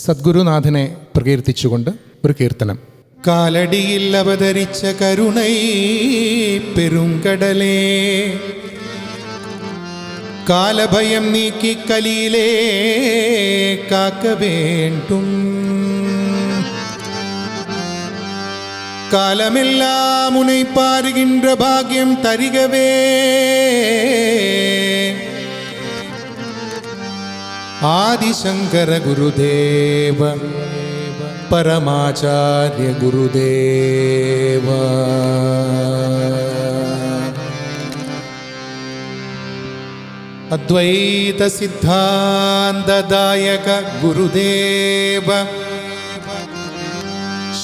സദ്ഗുരുനാഥനെ പ്രകീർത്തിച്ചുകൊണ്ട് ഒരു കീർത്തനം. കാലടിയിൽ അവതരിച്ച കരുണൈ പെരുങ്കടലേ, കാലഭയം നീക്കി കലിയിലേ കാക്ക വേണ്ടും. காலமெல்லாம் உனை பாருகின்ற பாக்கியம் தருகவே ஆதிசங்கர குருதேவ பரமாச்சாரிய குருதேவ. அத்வைத சித்தாந்ததாயக குருதேவ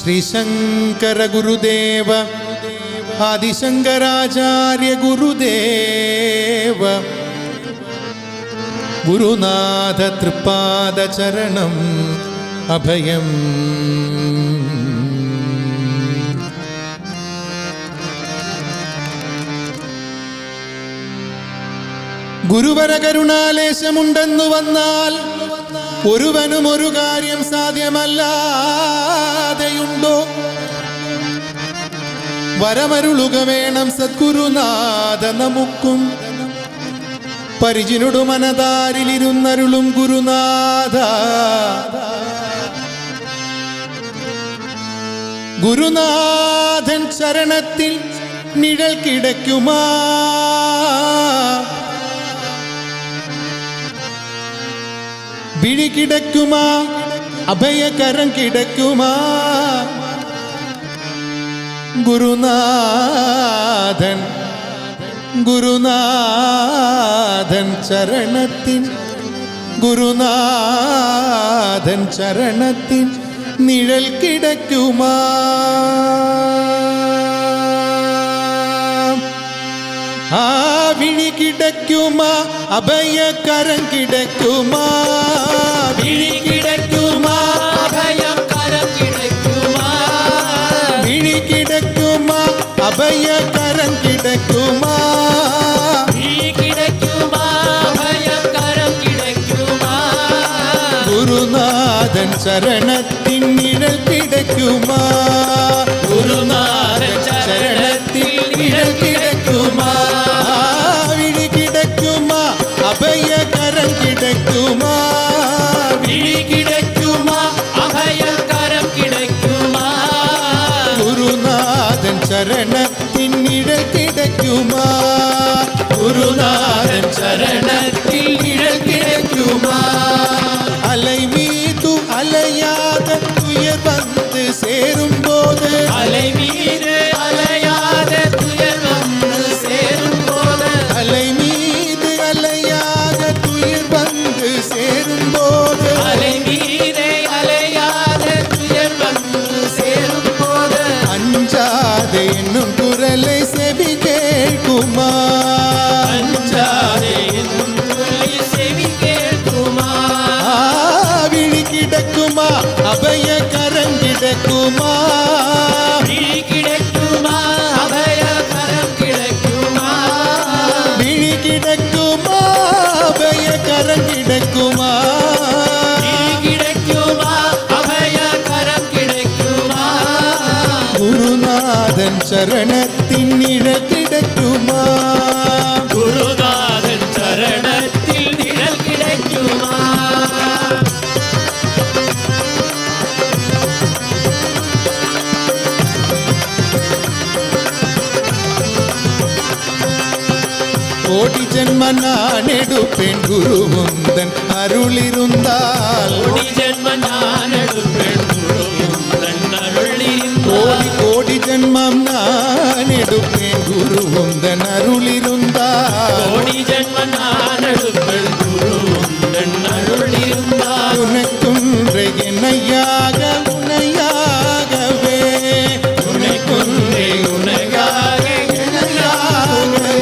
श्री शंकर गुरुदेव आदिशंकराचार्य गुरुदेव गुरुनाथ त्रिपाद चरणम अभयम. ഗുരുവര കരുണാലേശമുണ്ടെന്നു വന്നാൽ ഒരുവനും ഒരു കാര്യം സാധ്യമല്ലാതെയുണ്ടോ? വരമരുളുക വേണം സദ്ഗുരുനാഥ നമുക്കും. പരിചിനുടു മനതാരിലിരുന്നരുളും ഗുരുനാഥ. ഗുരുനാഥൻ ചരണത്തിൽ നിഴൽ കിടക്കുമാ, വിഴി കിടക്കുമാ, അഭയകരം കിടക്കുമാ. ഗുരുനാഥൻ ഗുരുനാഥൻ ചരണത്തിൻ ഗുരുനാഥൻ ചരണത്തിൻ നിഴൽ കിടക്കുമാ. ആ വിഴി കിടക്കുമാ, അഭയകരം കിടക്കുമാ. വിഴി കിടക്കുമാ, അഭയകരം കിടക്കുമാ. വിഴി കിടക്കുമാ, അഭയകരം കിടക്കുമാ. വിഴി കിടക്കുമാ, അഭയകരം കിടക്കുമാ. ഗുരുനാഥൻ ചരണത്തിൻ നിഴൽ കിടക്കുമാ. ഗുരുനാഥൻ ചരണത്തിൻ നിഴൽ കിടക്കുമാ. വിഴി കിടക്കുമാ, അഭയകരം കിടക്കുമാ. വിഴി കിടക്കുമാ, അഭയകരം കിടക്കുമാ. ഗുരുനാഥൻ ചരണത്തിൻ നിഴൽ കിടക്കുമാ. ഗുരുനാഥൻ ചരണത്തിൽ നിഴൽ കിടക്കുമാ. അലൈ മീതു അലയാതെ തുയർ വന്ന് சேரும்போது, அலை மீது அலையாத துயர் வந்து சேரும்போது, அலை மீது அலையாத துயர் வந்து சேரும்போது, அலை மீது அலையாத துயர் வந்து சேரும்போது, அஞ்சாதே என்னும் குரலை செவி கேட்குமா. அஞ்சாதே என்னும் குரலை செவி கேட்குமா. விழி கிடக்குமா, அபயகரம் கிடக்குமா. விழி கிடக்குமா, அபயகரம் கிடக்குமா. விழி கிடக்குமா, அபயகரம் கிடக்குமா. விழி கிடக்குமா, அபயகரம் கிடக்குமா. குருநாதன் சரணத்தின் நிழல் கிடக்குமா. குருநாதன் சரணத்தில் நிழல் கிடைக்குமா. கோடி ஜென்ம நான் எடுப்பேன் குருவுந்தன் அருளிருந்தால். கோடி ஜென்ம நான் எடுப்பேன் குருவுந்தன் அருளிருந்தால். கோடி கோடி ஜென்மம் நான் எடுப்பேன் குருவுந்தன் அருளிருந்தால். கோடி ஜென்ம நான் எடுப்பேன் குருவுந்தன் அருளிருந்தால். உனக்குன்றே என்னையாக உனையாகவே, உனக்குன்றே உனக்காக உனையாகவே.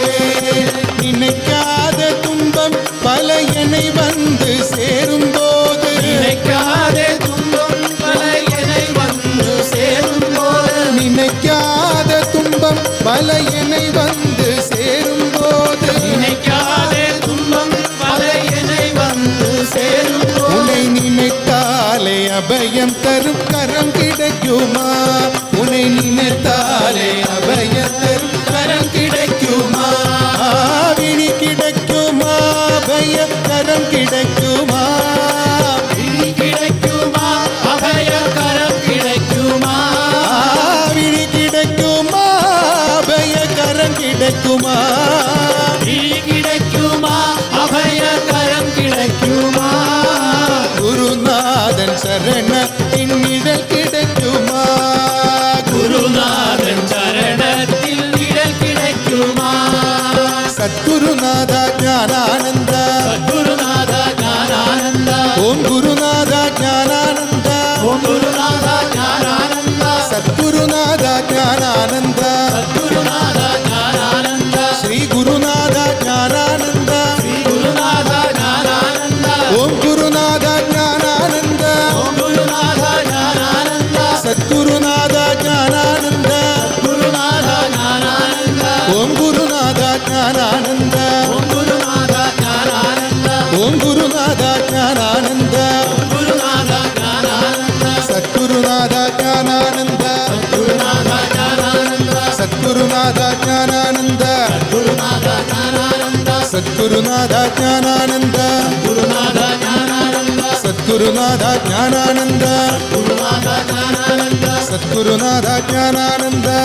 நினைக்காத துன்பம் பல என்னை வந்து சேரும்போது, நினைக்காத அபயம் தரும் கரம் கிடைக்குமா உன்னை நினைத்தாலே அபயம் தரும் கரம் கிடைக்குமா விழி கிடைக்குமா அபய கரம் கிடைக்குமா விழி கிடைக்குமா அபய கரம் கிடைக்குமா விழி கிடைக்குமா அபய கரம் கிடைக்குமா விழி கிடைக்குமா அபய கரம் கிடைக்குமா குருநாதன் சரணத்தின் நிழல் கிடைக்குமா குருநாதன் சரணத்தில் நிழல் கிடைக்குமா சத்குருநாதா ஞானானந்தா சத்குருநாத ஞானானந்தா ஓம் குருநாதா ஞானானந்தா ஓம் குருநாத ஞானானந்தா சத்குருநாதா ஞானானந்தா சத்குருநாத ஞானானந்தா ஸ்ரீ குருநாதா ஞானானந்தா ஸ்ரீ குருநாத ஞானானந்தா ஓம் குருநாதா ஞானானந்தா ஓம் குருநாத ஞானானந்தா சத்குருநாதா ஞானானந்தா குருநாத ஞானானந்தா ஓம் குருநாதா ஞானானந்தா ஓம் குருநாத ஞானானந்தா ஓம் குருநாதா ஞானானந்தா குருநாத ஞானானந்தா சத்குருநாதா ஞானானந்தா குருநாத ஞானானந்தா சத்குருநாதா ஞானானந்தா குருநாத ஞானானந்தா சத்குருநாதா ஞானானந்தா குருநாத ஞானானந்தா சத்குருநாதா ஞானானந்தா குருநாத ஞானானந்தா சத்குருநாதா ஞானானந்தா